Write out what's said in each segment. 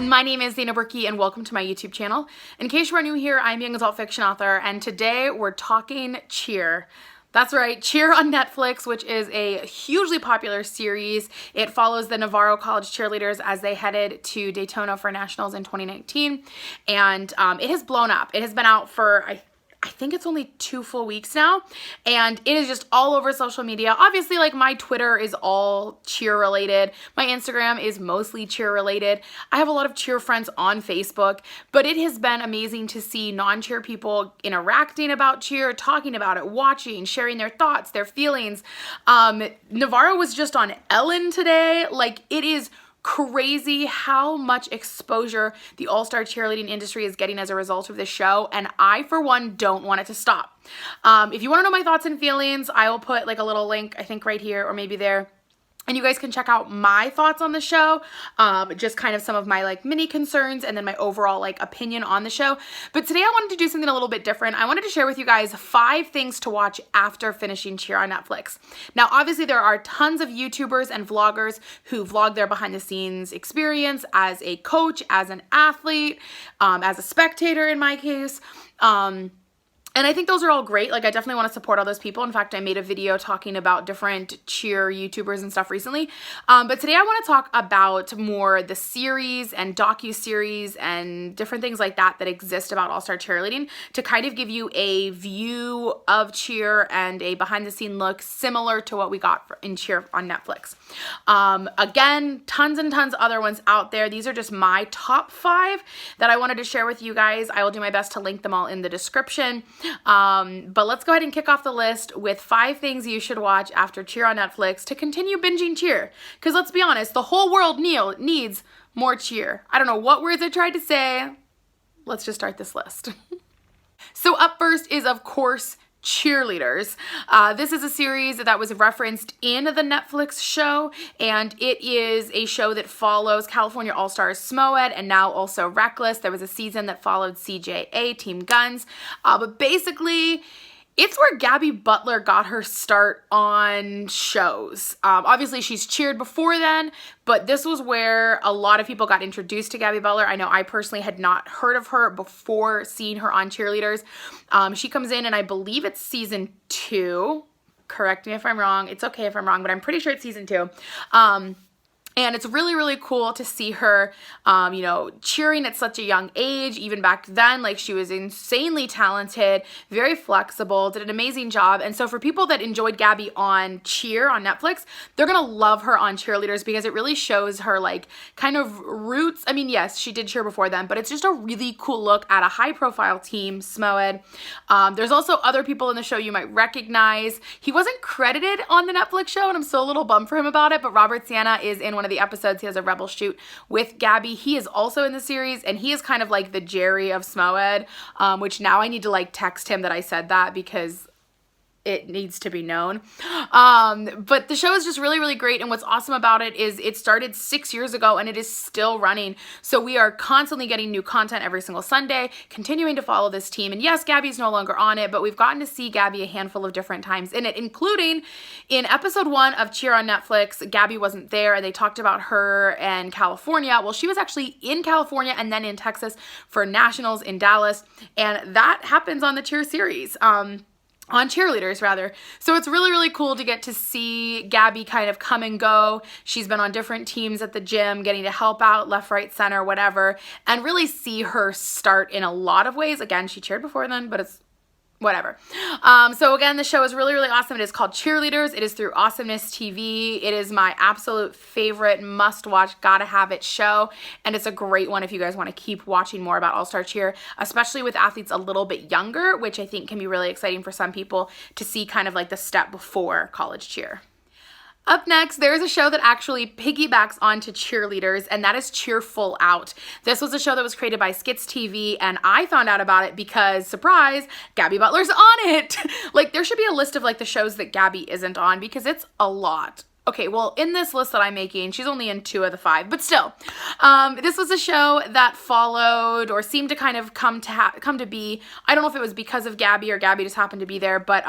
My name is Dana Berkey and welcome to my YouTube channel. In case you are new here, I'm a young adult fiction author and today we're talking Cheer. That's right, Cheer on Netflix, which is a hugely popular series. It follows the Navarro College cheerleaders as they headed to Daytona for nationals in 2019, and it has blown up. It has been out for, I think it's only 2 full weeks now, and it is just all over social media. Obviously, like, my Twitter is all cheer related. My Instagram is mostly cheer related. I have a lot of cheer friends on Facebook, but it has been amazing to see non-cheer people interacting about cheer, talking about it, watching, sharing their thoughts, their feelings. Navarro was just on Ellen today. Like, it is crazy how much exposure the all-star cheerleading industry is getting as a result of this show, and I, for one, don't want it to stop. If you want to know my thoughts and feelings, I will put like a little link, I think right here or maybe there, and you guys can check out my thoughts on the show, just kind of some of my like mini concerns and then my overall like opinion on the show. But today I wanted to do something a little bit different. I wanted to share with you guys 5 things to watch after finishing Cheer on Netflix. Now, obviously there are tons of YouTubers and vloggers who vlog their behind the scenes experience as a coach, as an athlete, as a spectator in my case. And I think those are all great. Like, I definitely want to support all those people. In fact, I made a video talking about different cheer YouTubers and stuff recently. But today I want to talk about more the series and docu-series and different things like that that exist about all-star cheerleading to kind of give you a view of cheer and a behind-the-scene look similar to what we got in Cheer on Netflix. Again, tons and tons of other ones out there. These are just my top 5 that I wanted to share with you guys. I will do my best to link them all in the description. But let's go ahead and kick off the list with 5 things you should watch after Cheer on Netflix to continue binging Cheer. Because let's be honest, the whole world needs more cheer. I don't know what words I tried to say. Let's just start this list. So up first is, of course, Cheerleaders. This is a series that was referenced in the Netflix show, and it is a show that follows California All-Stars SMOED and now also Reckless. There was a season that followed CJA, Team Guns, but basically it's where Gabby Butler got her start on shows. Obviously, she's cheered before then, but this was where a lot of people got introduced to Gabby Butler. I know I personally had not heard of her before seeing her on Cheerleaders. She comes in, and I believe it's season 2. Correct me if I'm wrong. It's okay if I'm wrong, but I'm pretty sure it's season 2. And it's really, really cool to see her, you know, cheering at such a young age. Even back then, like, she was insanely talented, very flexible, did an amazing job. And so for people that enjoyed Gabby on Cheer on Netflix, they're going to love her on Cheerleaders because it really shows her, like, kind of roots. I mean, yes, she did cheer before then, but it's just a really cool look at a high-profile team, SMOED. There's also other people in the show you might recognize. He wasn't credited on the Netflix show, and I'm still a little bummed for him about it, but Robert Sienna is in one of the episodes. He has a rebel shoot with Gabby. He is also in the series, and he is kind of like the Jerry of SMOED, which now I need to like text him that I said that because it needs to be known. But the show is just really, really great. And what's awesome about it is it started 6 years ago and it is still running. So we are constantly getting new content every single Sunday, continuing to follow this team. And yes, Gabby's no longer on it, but we've gotten to see Gabby a handful of different times in it, including in episode 1 of Cheer on Netflix. Gabby wasn't there and they talked about her and California. Well, she was actually in California and then in Texas for nationals in Dallas. And that happens on the Cheer series. On Cheerleaders, rather. So it's really, really cool to get to see Gabby kind of come and go. She's been on different teams at the gym, getting to help out left, right, center, whatever, and really see her start in a lot of ways. Again, she cheered before then, but it's whatever. So again, the show is really, really awesome. It is called Cheerleaders. It is through Awesomeness TV. It is my absolute favorite must-watch, gotta have it show. And it's a great one if you guys want to keep watching more about All-Star Cheer, especially with athletes a little bit younger, which I think can be really exciting for some people to see kind of like the step before college cheer. Up next, there is a show that actually piggybacks onto Cheerleaders, and that is Cheer Full Out. This was a show that was created by Skits TV, and I found out about it because, surprise, Gabby Butler's on it. Like, there should be a list of, like, the shows that Gabby isn't on because it's a lot. Okay, well, in this list that I'm making, she's only in 2 of the 5, but still. This was a show that followed or seemed to kind of come to be. I don't know if it was because of Gabby or Gabby just happened to be there, but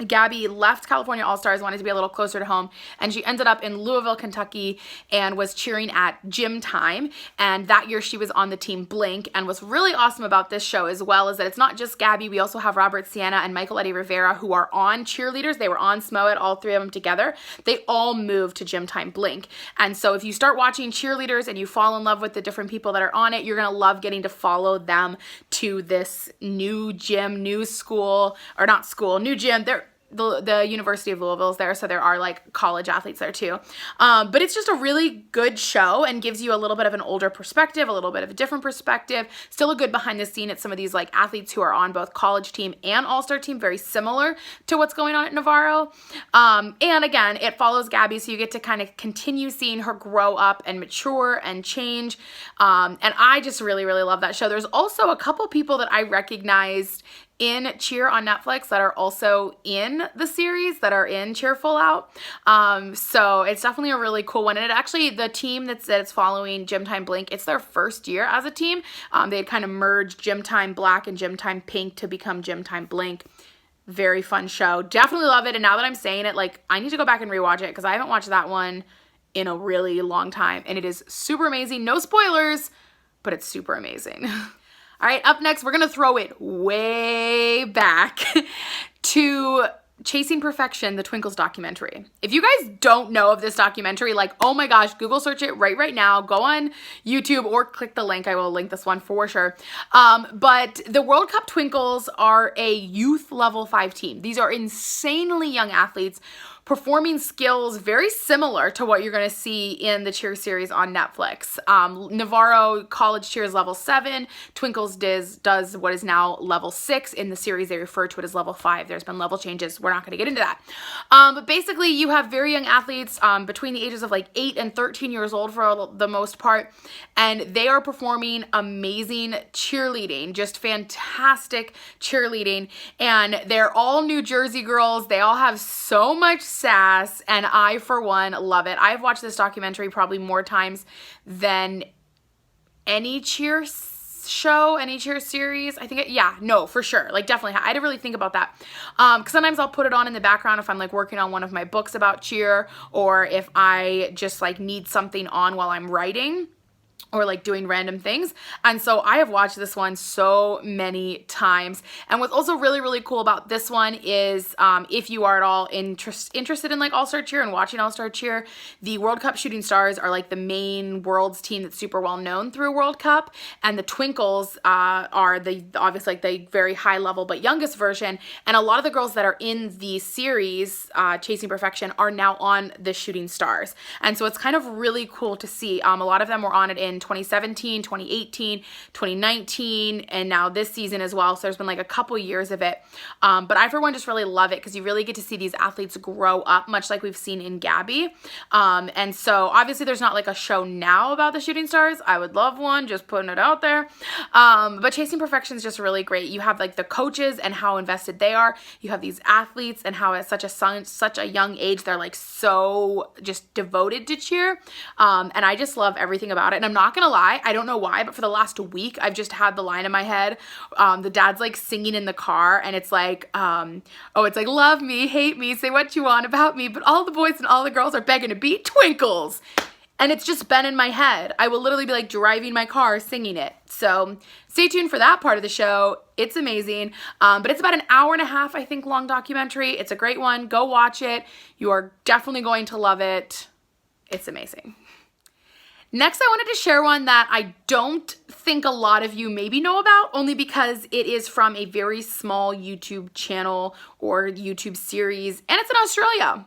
Gabby left California All-Stars, wanted to be a little closer to home, and she ended up in Louisville, Kentucky, and was cheering at gym time. And that year she was on the team Blink. And what's really awesome about this show as well is that it's not just Gabby. We also have Robert Sienna and Michael Eddie Rivera, who are on Cheerleaders. They were on Smoet, all three of them together. They all moved to Gym Time Blink. And so if you start watching Cheerleaders and you fall in love with the different people that are on it, you're going to love getting to follow them to this new gym, new school, or not school, new gym. The University of Louisville is there, so there are like college athletes there too. But it's just a really good show and gives you a little bit of an older perspective, a little bit of a different perspective. Still a good behind the scene at some of these like athletes who are on both college team and all-star team, very similar to what's going on at Navarro. And again, it follows Gabby, so you get to kind of continue seeing her grow up and mature and change. And I just really, really love that show. There's also a couple people that I recognized in Cheer on Netflix that are also in the series, that are in Cheer Full Out. So it's definitely a really cool one. And it actually, the team that's following Gym Time Blink, it's their first year as a team. They had kind of merged Gym Time Black and Gym Time Pink to become Gym Time Blink. Very fun show. Definitely love it. And now that I'm saying it, like, I need to go back and rewatch it because I haven't watched that one in a really long time. And it is super amazing. No spoilers, but it's super amazing. All right, up next, we're going to throw it way back to Chasing Perfection, the Twinkles documentary. If you guys don't know of this documentary, like, oh my gosh, Google search it right now. Go on YouTube or click the link. I will link this one for sure. But the World Cup Twinkles are a youth level 5 team. These are insanely young athletes performing skills very similar to what you're going to see in the Cheer series on Netflix. Navarro College Cheer is level 7. Twinkles does what is now level 6. In the series, they refer to it as level 5. There's been level changes. We're not going to get into that. But basically, you have very young athletes between the ages of like 8 and 13 years old for the most part, and they are performing amazing cheerleading, just fantastic cheerleading, and they're all New Jersey girls. They all have so much sass, and I, for one, love it. I've watched this documentary probably more times than any Cheer show, any Cheer series. I think, for sure. Like, definitely. I didn't really think about that. Because sometimes I'll put it on in the background if I'm like working on one of my books about Cheer, or if I just like need something on while I'm writing, or like doing random things. And so I have watched this one so many times. And what's also really, really cool about this one is if you are at all interested in like All-Star Cheer and watching All-Star Cheer, the World Cup Shooting Stars are like the main world's team that's super well known through World Cup. And the Twinkles are obviously like the very high level but youngest version. And a lot of the girls that are in the series, Chasing Perfection, are now on the Shooting Stars. And so it's kind of really cool to see. A lot of them were on it in 2017, 2018, 2019, and now this season as well. So there's been like a couple years of it. But I, for one, just really love it because you really get to see these athletes grow up, much like we've seen in Gabby. And so obviously there's not like a show now about the Shooting Stars. I would love one, just putting it out there. But Chasing Perfection is just really great. You have like the coaches and how invested they are. You have these athletes and how at such a young age, they're like so just devoted to cheer. And I just love everything about it. And I'm not gonna lie, I don't know why, but for the last week, I've just had the line in my head. The dad's like singing in the car, and it's like, it's like, love me, hate me, say what you want about me, but all the boys and all the girls are begging to be Twinkles. And it's just been in my head. I will literally be like driving my car singing it. So stay tuned for that part of the show. It's amazing. But it's about an hour and a half, I think, long documentary. It's a great one. Go watch it. You are definitely going to love it. It's amazing. Next, I wanted to share one that I don't think a lot of you maybe know about, only because it is from a very small YouTube channel or YouTube series, and it's in Australia.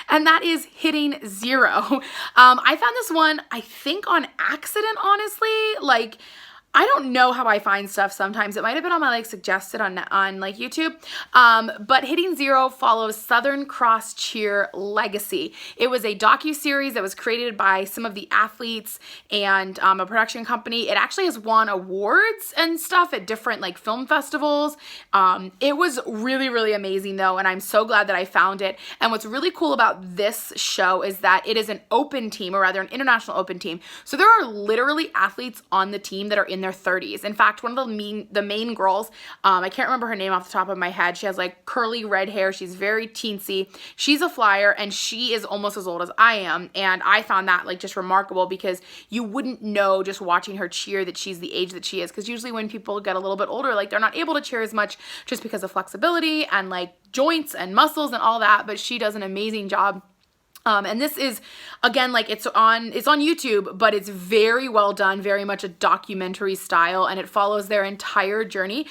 And that is Hitting Zero. I found this one, I think, on accident, honestly. Like, I don't know how I find stuff sometimes. It might have been on my like suggested on like YouTube. But Hitting Zero follows Southern Cross Cheer legacy. It was a docu-series that was created by some of the athletes and a production company. It actually has won awards and stuff at different like film festivals. It was really, really amazing though, and I'm so glad that I found it. And what's really cool about this show is that it is an open team, or rather an international open team. So there are literally athletes on the team that are in in their 30s. In fact, one of the main girls, I can't remember her name off the top of my head. She has like curly red hair. She's very teensy. She's a flyer and she is almost as old as I am. And I found that like just remarkable because you wouldn't know just watching her cheer that she's the age that she is. Because usually when people get a little bit older, like they're not able to cheer as much just because of flexibility and like joints and muscles and all that. But she does an amazing job. And this is, again, like it's on YouTube, but it's very well done, very much a documentary style, and it follows their entire journey.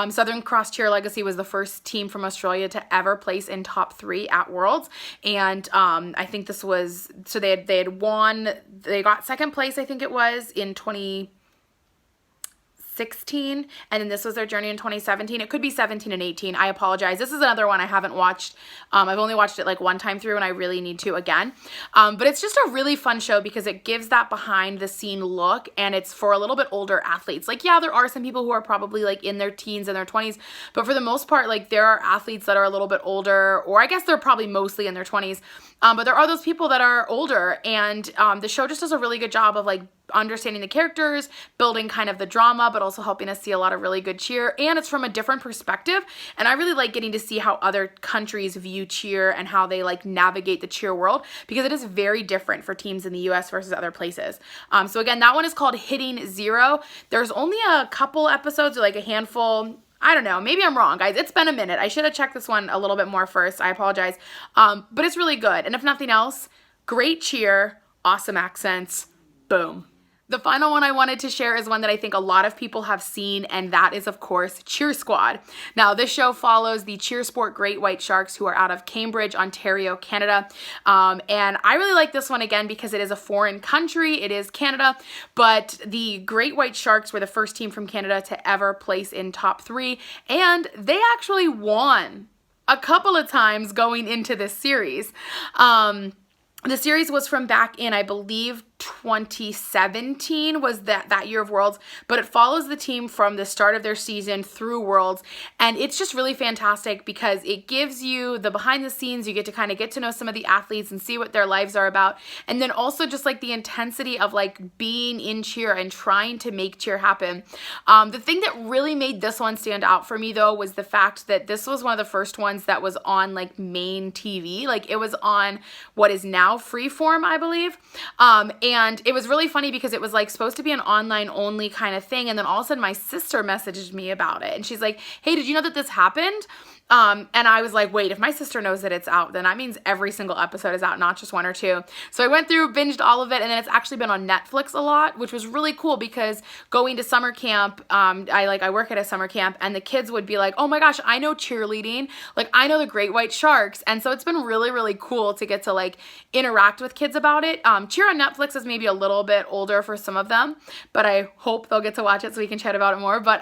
Southern Cross Cheer Legacy was the first team from Australia to ever place in top 3 at Worlds, and I think this was, so they had won, they got second place, I think it was, in 2016, and then this was their journey in 2017. It could be 17 and 18. I apologize. This is another one I haven't watched. I've only watched it like one time through and I really need to again. But it's just a really fun show because it gives that behind the scene look, and it's for a little bit older athletes. Like, yeah, there are some people who are probably like in their teens and their 20s, but for the most part, like there are athletes that are a little bit older, or I guess they're probably mostly in their 20s. But there are those people that are older, and the show just does a really good job of like understanding the characters, building kind of the drama, but also helping us see a lot of really good cheer. And it's from a different perspective. And I really like getting to see how other countries view cheer and how they like navigate the cheer world, because it is very different for teams in the US versus other places. So again, that one is called Hitting Zero. There's only a couple episodes, or like a handful. I don't know, maybe I'm wrong, guys. It's been a minute. I should have checked this one a little bit more first. I apologize. But it's really good. And if nothing else, great cheer, awesome accents, boom. The final one I wanted to share is one that I think a lot of people have seen, and that is, of course, Cheer Squad. Now, this show follows the cheer sport Great White Sharks, who are out of Cambridge, Ontario, Canada. And I really like this one, again, because it is a foreign country. It is Canada, but the Great White Sharks were the first team from Canada to ever place in top 3, and they actually won a couple of times going into this series. The series was from back in, I believe, 2017 was that year of Worlds, but it follows the team from the start of their season through Worlds, and it's just really fantastic because it gives you the behind the scenes. You get to kind of get to know some of the athletes and see what their lives are about, and then also just like the intensity of like being in cheer and trying to make cheer happen. The thing that really made this one stand out for me, though, was the fact that this was one of the first ones that was on like main TV. Like, it was on what is now Freeform, I believe. And it was really funny because it was like supposed to be an online only kind of thing. And then all of a sudden my sister messaged me about it. And she's like, hey, did you know that this happened? And I was like, wait, if my sister knows that it's out, then that means every single episode is out, not just one or two. So I went through, binged all of it, and then it's actually been on Netflix a lot, which was really cool because going to summer camp, I work at a summer camp, and the kids would be like, oh my gosh, I know cheerleading, like I know the Great White Sharks. And so it's been really, really cool to get to like interact with kids about it. Cheer on Netflix is maybe a little bit older for some of them, but I hope they'll get to watch it so we can chat about it more. But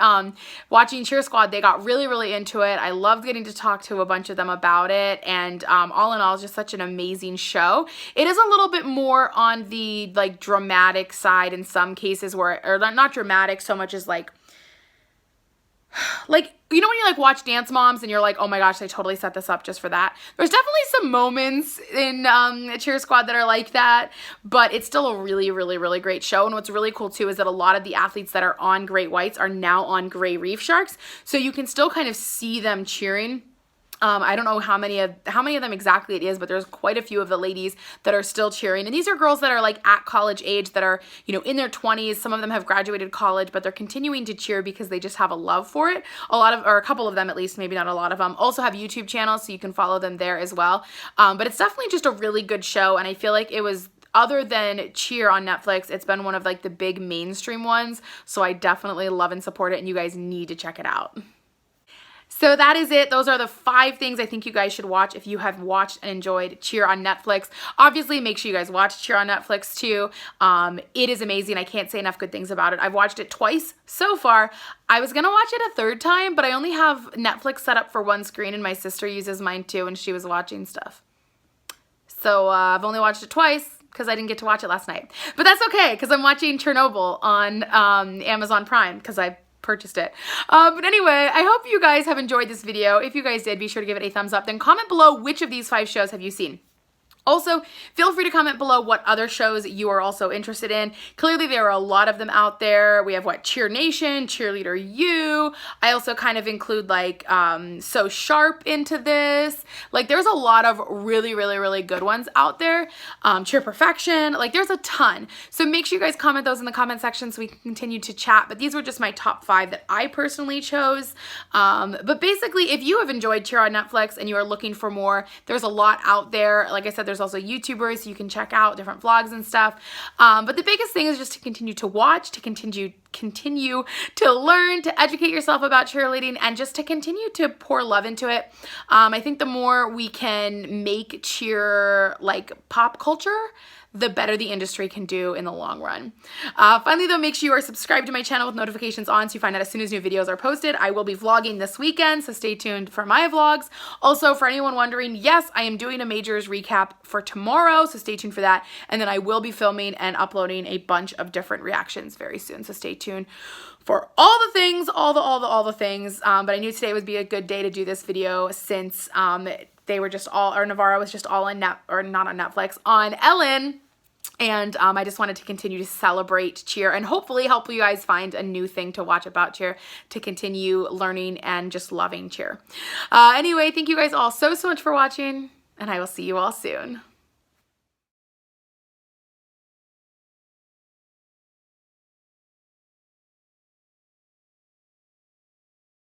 watching Cheer Squad, they got really, really into it. I loved getting to talk to a bunch of them about it, and all in all, it's just such an amazing show. It is a little bit more on the like dramatic side in some cases, where, or not dramatic so much as like you know when you like watch Dance Moms and you're like, oh my gosh, they totally set this up just for that. There's definitely some moments in Cheer Squad that are like that, but it's still a really, really, really great show. And what's really cool too is that a lot of the athletes that are on Great Whites are now on Gray Reef Sharks, so you can still kind of see them cheering. I don't know how many of them exactly it is, but there's quite a few of the ladies that are still cheering. And these are girls that are like at college age, that are, you know, in their 20s. Some of them have graduated college, but they're continuing to cheer because they just have a love for it. A couple of them at least, maybe not a lot of them, also have YouTube channels, so you can follow them there as well. But it's definitely just a really good show, and I feel like it was, other than Cheer on Netflix, it's been one of like the big mainstream ones. So I definitely love and support it, and you guys need to check it out. So that is it. Those are the 5 things I think you guys should watch if you have watched and enjoyed Cheer on Netflix. Obviously, make sure you guys watch Cheer on Netflix too. It is amazing. I can't say enough good things about it. I've watched it twice so far. I was gonna watch it a third time, but I only have Netflix set up for one screen, and my sister uses mine too, and she was watching stuff. So I've only watched it twice because I didn't get to watch it last night. But that's okay, because I'm watching Chernobyl on Amazon Prime because I purchased it. But anyway, I hope you guys have enjoyed this video. If you guys did, be sure to give it a thumbs up. Then comment below which of these 5 shows have you seen. Also, feel free to comment below what other shows you are also interested in. Clearly, there are a lot of them out there. We have Cheer Nation, Cheerleader U. I also kind of include like So Sharp into this. Like there's a lot of really, really, really good ones out there. Cheer Perfection, like there's a ton. So make sure you guys comment those in the comment section so we can continue to chat. But these were just my top 5 that I personally chose. But basically, if you have enjoyed Cheer on Netflix and you are looking for more, there's a lot out there. Like I said, there's also YouTubers you can check out, different vlogs and stuff. But the biggest thing is just to continue to watch, to continue to learn, to educate yourself about cheerleading, and just to continue to pour love into it. I think the more we can make cheer like pop culture, the better the industry can do in the long run. Finally though, make sure you are subscribed to my channel with notifications on so you find out as soon as new videos are posted. I will be vlogging this weekend, so stay tuned for my vlogs. Also, for anyone wondering, yes, I am doing a majors recap for tomorrow, so stay tuned for that. And then I will be filming and uploading a bunch of different reactions very soon, so stay tuned for all the things, all the things. But I knew today would be a good day to do this video since they were just all, or Navarro was just all on not on Netflix, on Ellen. And I just wanted to continue to celebrate cheer and hopefully help you guys find a new thing to watch about cheer to continue learning and just loving cheer. Anyway, thank you guys all so much for watching, and I will see you all soon.